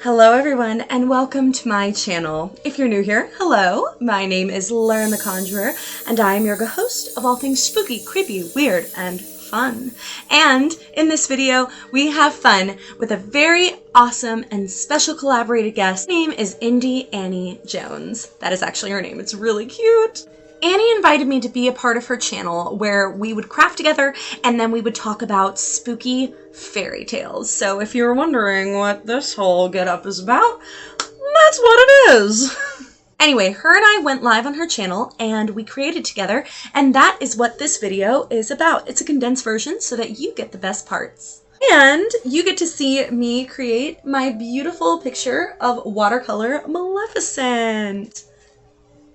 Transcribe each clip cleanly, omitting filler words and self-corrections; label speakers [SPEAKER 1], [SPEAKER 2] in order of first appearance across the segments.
[SPEAKER 1] Hello everyone and welcome to my channel. If you're new here, hello, my name is Lern the Conjurer and I am your host of all things spooky, creepy, weird, and fun. And in this video, we have fun with a very awesome and special collaborated guest. Her name is Annie Jone. That is actually her name. It's really cute. Annie invited me to be a part of her channel where we would craft together and then we would talk about spooky fairy tales. So if you're wondering what this whole get-up is about, that's what it is. Anyway, her and I went live on her channel and we created together, and that is what this video is about. It's a condensed version so that you get the best parts. And you get to see me create my beautiful picture of watercolor Maleficent.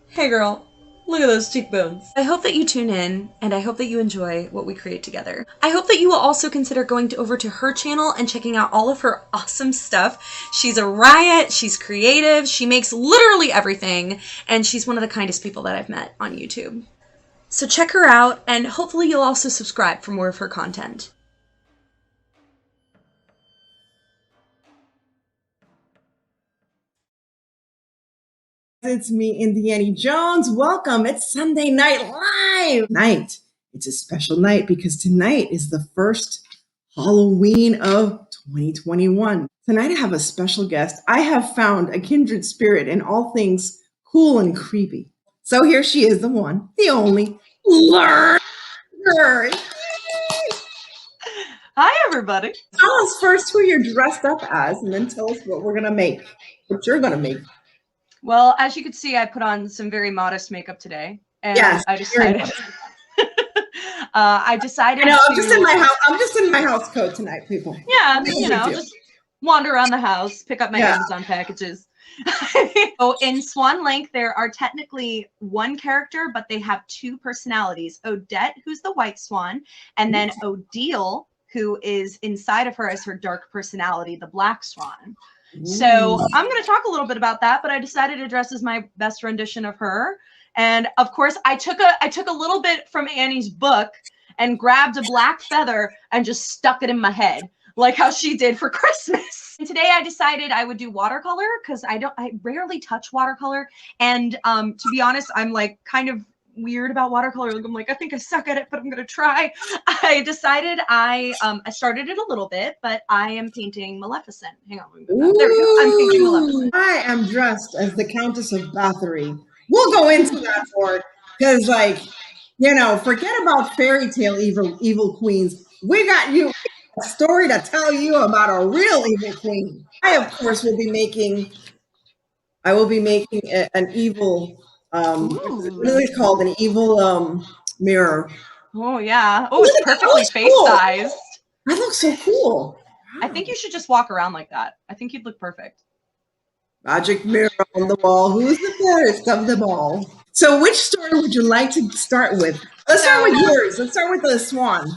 [SPEAKER 1] Hey girl. Look at those cheekbones. I hope that you tune in and I hope that you enjoy what we create together. I hope that you will also consider going over to her channel and checking out all of her awesome stuff. She's a riot, she's creative, she makes literally everything, and she's one of the kindest people that I've met on YouTube. So check her out and hopefully you'll also subscribe for more of her content.
[SPEAKER 2] It's me, Annie Jone. Welcome. It's Sunday Night Live night. It's a special night because tonight is the first Halloween of 2021. Tonight I have a special guest. I have found a kindred spirit in all things cool and creepy. So here she is, the one, the only, Lern.
[SPEAKER 1] Hi everybody.
[SPEAKER 2] Tell us first who you're dressed up as and then tell us what we're going to make, what you're going to make.
[SPEAKER 1] Well, as you can see, I put on some very modest makeup today, and
[SPEAKER 2] yes,
[SPEAKER 1] I decided. I know.
[SPEAKER 2] I'm just in my house. I'm just in my house coat tonight, people.
[SPEAKER 1] Yeah, you know, just wander around the house, pick up my Amazon packages. So in Swan Lake, there are technically one character, but they have two personalities: Odette, who's the white swan, and then Odile, who is inside of her as her dark personality, the black swan. So I'm going to talk a little bit about that, but I decided to dress as my best rendition of her. And of course, I took a little bit from Annie's book and grabbed a black feather and just stuck it in my head, like how she did for Christmas. And today I decided I would do watercolor because I rarely touch watercolor. And to be honest, I'm like kind of weird about watercolor. I'm like, I think I suck at it, but I'm gonna try. I decided I started it a little bit, but I am painting Maleficent. Hang on, there we go. I'm painting Maleficent.
[SPEAKER 2] I am dressed as the Countess of Bathory. We'll go into that for it because, like, you know, forget about fairy tale evil queens. We got you a story to tell you about a real evil queen. I, of course, will be making. I will be making an evil. What is it called? An evil mirror.
[SPEAKER 1] Oh yeah. Oh, it's perfectly face-sized.
[SPEAKER 2] That looks so cool.
[SPEAKER 1] I think you should just walk around like that. I think you'd look perfect.
[SPEAKER 2] Magic mirror on the wall. Who's the fairest of them all? So which story would you like to start with? Let's start with yours. Let's start with the swan.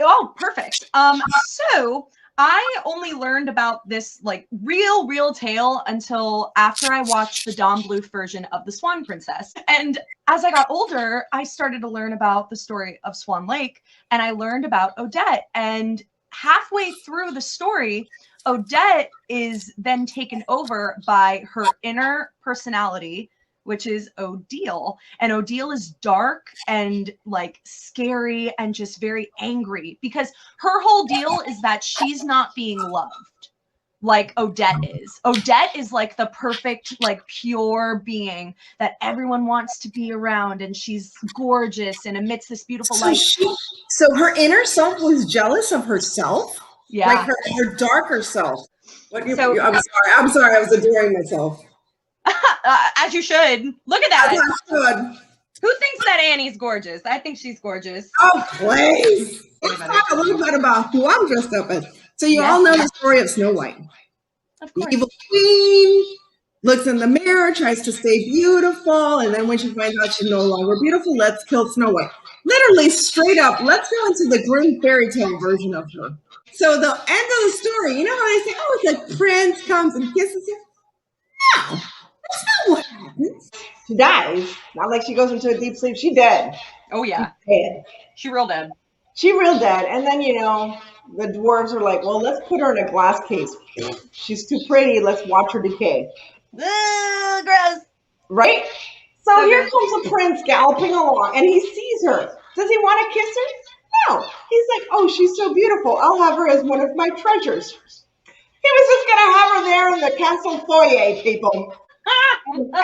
[SPEAKER 1] Oh, perfect. So I only learned about this like real tale until after I watched the Don Bluth version of The Swan Princess. And as I got older, I started to learn about the story of Swan Lake, and I learned about Odette. And halfway through the story, Odette is then taken over by her inner personality, which is Odile. And Odile is dark and like scary and just very angry because her whole deal is that she's not being loved like Odette is. Odette is like the perfect, like pure being that everyone wants to be around, and she's gorgeous and emits this beautiful light.
[SPEAKER 2] So her inner self was jealous of herself?
[SPEAKER 1] Yeah.
[SPEAKER 2] Like her darker self. I'm sorry, I was adoring myself.
[SPEAKER 1] As you should. Look at that.
[SPEAKER 2] Who
[SPEAKER 1] thinks that Annie's gorgeous? I think she's gorgeous.
[SPEAKER 2] Oh, please. Let's talk a little bit about who I'm dressed up as. So you all know the story of Snow White.
[SPEAKER 1] Of course.
[SPEAKER 2] The evil queen looks in the mirror, tries to stay beautiful, and then when she finds out she's no longer beautiful, let's kill Snow White. Literally, straight up, let's go into the grim fairy tale version of her. So the end of the story, you know how they say, oh, it's like Prince comes and kisses him? No. That's not what happens. She dies. Not like she goes into a deep sleep. She dead.
[SPEAKER 1] Oh, yeah.
[SPEAKER 2] Dead.
[SPEAKER 1] She real dead.
[SPEAKER 2] She real dead. And then, you know, the dwarves are like, well, let's put her in a glass case. She's too pretty. Let's watch her decay.
[SPEAKER 1] Ugh, gross.
[SPEAKER 2] Right? So here
[SPEAKER 1] gross.
[SPEAKER 2] comes a prince galloping along, and he sees her. Does he want to kiss her? No. He's like, oh, she's so beautiful. I'll have her as one of my treasures. He was just going to have her there in the castle foyer, people.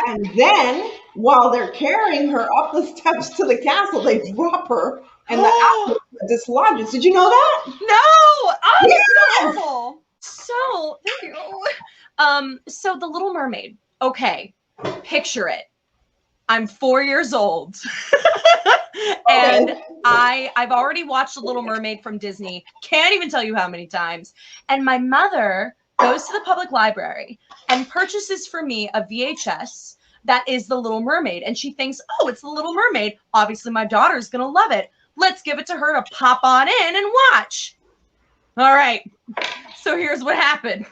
[SPEAKER 2] And then, while they're carrying her up the steps to the castle, they drop her, and the apple dislodges. Did you know that?
[SPEAKER 1] No! Oh,
[SPEAKER 2] Yes!
[SPEAKER 1] so horrible. So, thank you. So the Little Mermaid. Okay, picture it. I'm 4 years old. And I've already watched The Little Mermaid from Disney. Can't even tell you how many times. And my mother goes to the public library and purchases for me a VHS that is The Little Mermaid. And she thinks, oh, it's The Little Mermaid. Obviously, my daughter's going to love it. Let's give it to her to pop on in and watch. All right. So here's what happened.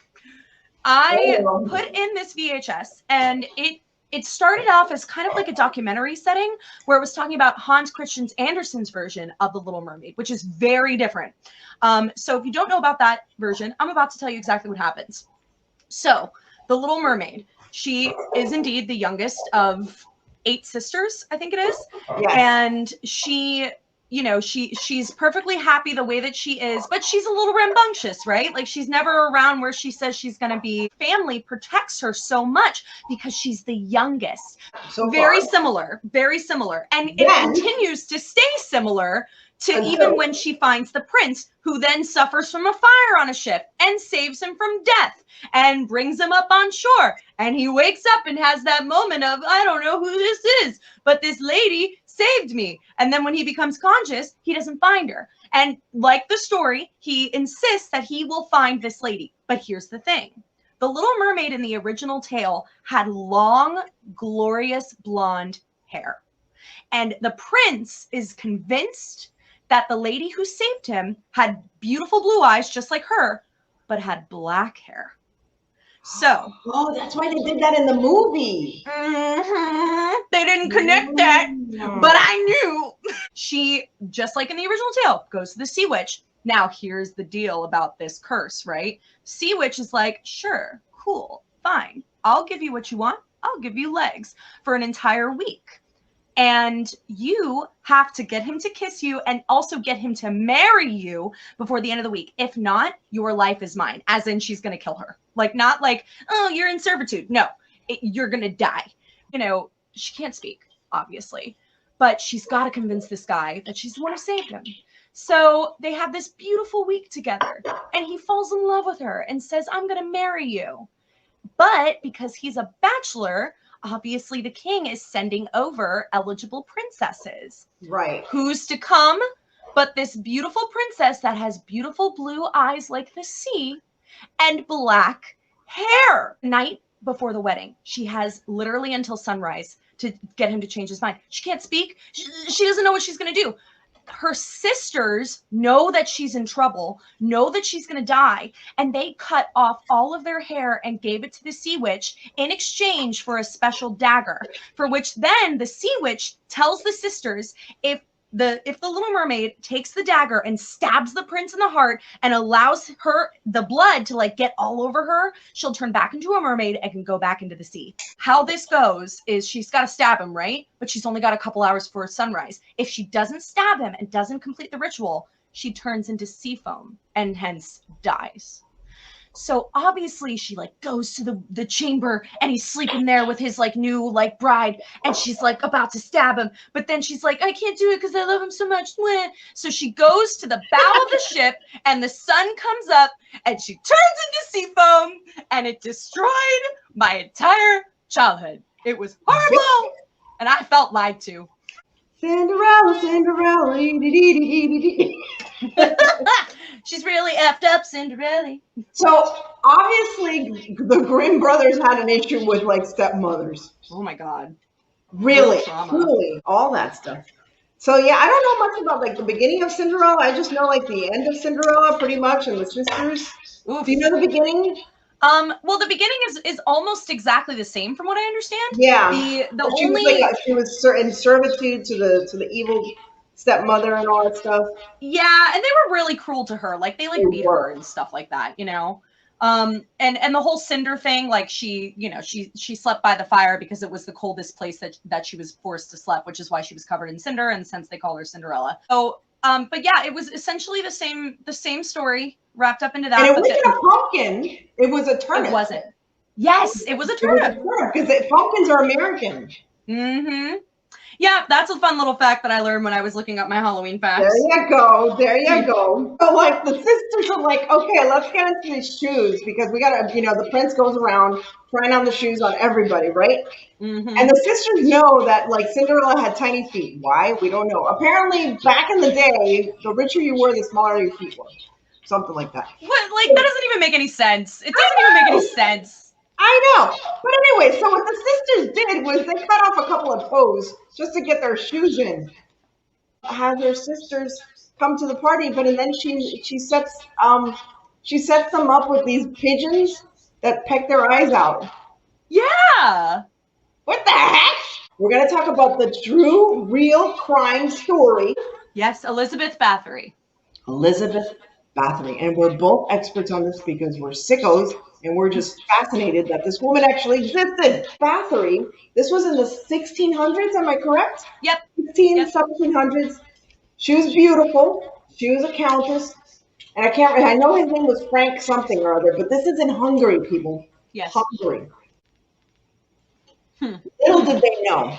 [SPEAKER 1] I put in this VHS, and it started off as kind of like a documentary setting where it was talking about Hans Christian Andersen's version of The Little Mermaid, which is very different. So if you don't know about that version, I'm about to tell you exactly what happens. So The Little Mermaid, she is indeed the youngest of 8 sisters, I think it is.
[SPEAKER 2] Yes.
[SPEAKER 1] And she, you know, she's perfectly happy the way that she is, but she's a little rambunctious, right? Like she's never around where she says she's going to be. Family protects her so much because she's the youngest.
[SPEAKER 2] So
[SPEAKER 1] very
[SPEAKER 2] far.
[SPEAKER 1] similar, very similar. And it
[SPEAKER 2] Then-
[SPEAKER 1] continues to stay similar to even when she finds the prince, who then suffers from a fire on a ship and saves him from death and brings him up on shore. And he wakes up and has that moment of, I don't know who this is, but this lady saved me. And then when he becomes conscious, he doesn't find her. And like the story, he insists that he will find this lady. But here's the thing. The Little Mermaid in the original tale had long, glorious blonde hair. And the prince is convinced that the lady who saved him had beautiful blue eyes just like her, but had black hair. So.
[SPEAKER 2] Oh, that's why they did that in the movie.
[SPEAKER 1] They didn't connect that, but I knew. She, just like in the original tale, goes to the sea witch. Now, here's the deal about this curse, right? Sea witch is like, sure, cool, fine. I'll give you what you want. I'll give you legs for an entire week. And you have to get him to kiss you and also get him to marry you before the end of the week. If not, your life is mine. As in, she's going to kill her. Like, not like, oh, you're in servitude. No, you're going to die. You know, she can't speak, obviously. But she's got to convince this guy that she's the one who saved him. So they have this beautiful week together. And he falls in love with her and says, I'm going to marry you. But because he's a bachelor, obviously the king is sending over eligible princesses.
[SPEAKER 2] Right.
[SPEAKER 1] Who's to come but this beautiful princess that has beautiful blue eyes like the sea and black hair. Night before the wedding, she has literally until sunrise to get him to change his mind. She can't speak. She doesn't know what she's going to do. Her sisters know that she's in trouble, know that she's going to die, and they cut off all of their hair and gave it to the sea witch in exchange for a special dagger, for which then the sea witch tells the sisters if the Little Mermaid takes the dagger and stabs the prince in the heart and allows her the blood to like get all over her, she'll turn back into a mermaid and can go back into the sea. How this goes is she's got to stab him, right? But she's only got a couple hours before sunrise. If she doesn't stab him and doesn't complete the ritual, she turns into Seafoam and hence dies. So obviously she like goes to the chamber and he's sleeping there with his like new like bride and she's like about to stab him. But then she's like, I can't do it because I love him so much. So she goes to the bow of the ship and the sun comes up and she turns into Seafoam and it destroyed my entire childhood. It was horrible and I felt lied to.
[SPEAKER 2] Cinderella, Cinderella.
[SPEAKER 1] She's really effed up, Cinderella.
[SPEAKER 2] So obviously the Grimm brothers had an issue with like stepmothers.
[SPEAKER 1] Oh my God.
[SPEAKER 2] Really,
[SPEAKER 1] trauma.
[SPEAKER 2] really, all that stuff. So yeah, I don't know much about like the beginning of Cinderella. I just know like the end of Cinderella pretty much and the sisters.
[SPEAKER 1] Oof.
[SPEAKER 2] Do you know the beginning?
[SPEAKER 1] Well, the beginning is almost exactly the same from what I understand.
[SPEAKER 2] Yeah.
[SPEAKER 1] The
[SPEAKER 2] she
[SPEAKER 1] only
[SPEAKER 2] was, she was in servitude to the evil stepmother and all that stuff.
[SPEAKER 1] Yeah, and they were really cruel to her. Like they like beat her and stuff like that, you know. And the whole cinder thing, like she, you know, she slept by the fire because it was the coldest place that she was forced to sleep, which is why she was covered in cinder, and since they call her Cinderella. So, but yeah, it was essentially the same story wrapped up into that.
[SPEAKER 2] And it wasn't a pumpkin; it was a turnip.
[SPEAKER 1] It wasn't. Yes, it was a turnip.
[SPEAKER 2] Because pumpkins are American.
[SPEAKER 1] Mm-hmm. Yeah, that's a fun little fact that I learned when I was looking up my Halloween facts.
[SPEAKER 2] There you go. There you go. So, like, the sisters are like, okay, let's get into these shoes because we got to, you know, the prince goes around trying on the shoes on everybody, right? Mm-hmm. And the sisters know that, like, Cinderella had tiny feet. Why? We don't know. Apparently, back in the day, the richer you were, the smaller your feet were. Something like that.
[SPEAKER 1] What? Like, that doesn't even make any sense. It doesn't even make any sense.
[SPEAKER 2] I know. But anyway, so what the sisters did was they cut off a couple of toes just to get their shoes in. Have their sisters come to the party, but and then she sets them up with these pigeons that peck their eyes out.
[SPEAKER 1] Yeah.
[SPEAKER 2] What the heck? We're gonna talk about the true, real crime story.
[SPEAKER 1] Yes, Elizabeth Bathory.
[SPEAKER 2] Elizabeth Bathory, and we're both experts on this because we're sickos. And we're just fascinated that this woman actually existed. Bathory, this was in the 1600s, am I correct?
[SPEAKER 1] Yep.
[SPEAKER 2] 1700s. She was beautiful. She was a countess. And I know his name was Frank something or other, but this is in Hungary, people.
[SPEAKER 1] Yes.
[SPEAKER 2] Hungary. Little did they know.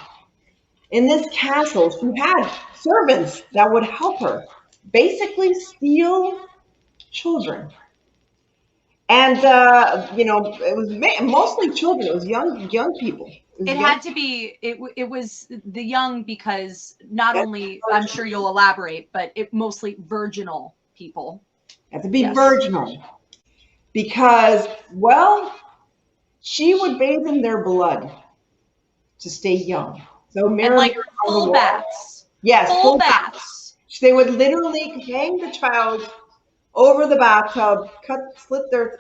[SPEAKER 2] In this castle, she had servants that would help her basically steal children. And, you know, it was mostly children. It was young people.
[SPEAKER 1] It had to be, it was the young because not only, I'm sure you'll elaborate, but it mostly virginal people.
[SPEAKER 2] Had to be virginal. Because, well, she would bathe in their blood to stay young. So
[SPEAKER 1] and like full baths.
[SPEAKER 2] Yes.
[SPEAKER 1] Full baths.
[SPEAKER 2] They would literally hang the child over the bathtub, slit their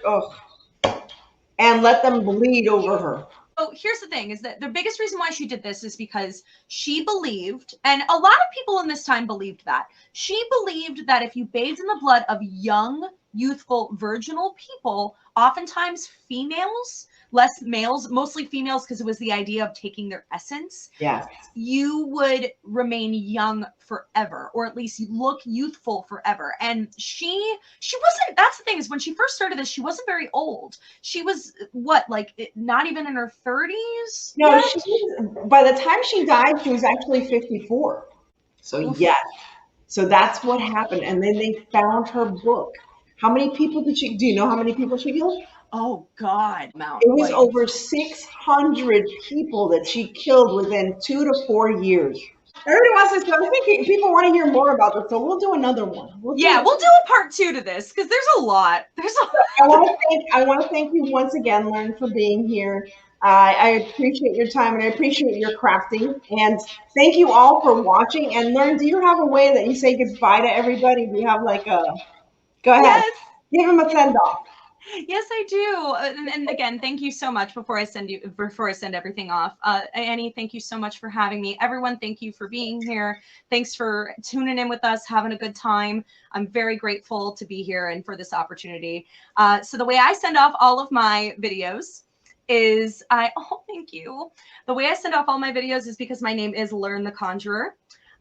[SPEAKER 2] and let them bleed over her.
[SPEAKER 1] So here's the thing, is that the biggest reason why she did this is because she believed, and a lot of people in this time believed that, she believed that if you bathed in the blood of young, youthful, virginal people, oftentimes females, less males, mostly females, because it was the idea of taking their essence.
[SPEAKER 2] Yes.
[SPEAKER 1] You would remain young forever, or at least look youthful forever. And she wasn't, that's the thing, is when she first started this, she wasn't very old. She was, what, like, not even in her 30s?
[SPEAKER 2] No, by the time she died, she was actually 54. So, yes. So that's what happened. And then they found her book. How many people do you know how many people she killed?
[SPEAKER 1] Oh, God.
[SPEAKER 2] It was over 600 people that she killed within 2 to 4 years. Everybody wants to. I think people want to hear more about this, so we'll do another one.
[SPEAKER 1] We'll do a part 2 to this because there's a lot.
[SPEAKER 2] I want to thank you once again, Lern, for being here. I appreciate your time and I appreciate your crafting. And thank you all for watching. And Lern, do you have a way that you say goodbye to everybody? Do you have like a? Go ahead.
[SPEAKER 1] Yes.
[SPEAKER 2] Give him a send off.
[SPEAKER 1] Yes, I do. And again, thank you so much before I send everything off. Annie, thank you so much for having me. Everyone, thank you for being here. Thanks for tuning in with us, having a good time. I'm very grateful to be here and for this opportunity. So the way I send off all of my videos is thank you. The way I send off all my videos is because my name is Lern the Conjurer.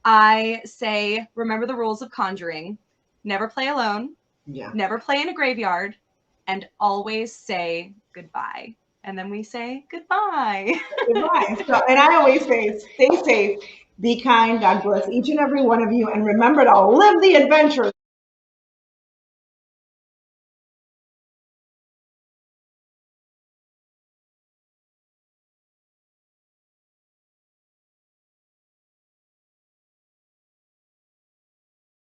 [SPEAKER 1] I say, remember the rules of conjuring. Never play alone.
[SPEAKER 2] Yeah.
[SPEAKER 1] Never play in a graveyard. And always say goodbye. And then we say goodbye.
[SPEAKER 2] Goodbye. And I always say, stay safe, be kind, God bless each and every one of you, and remember to live the adventure.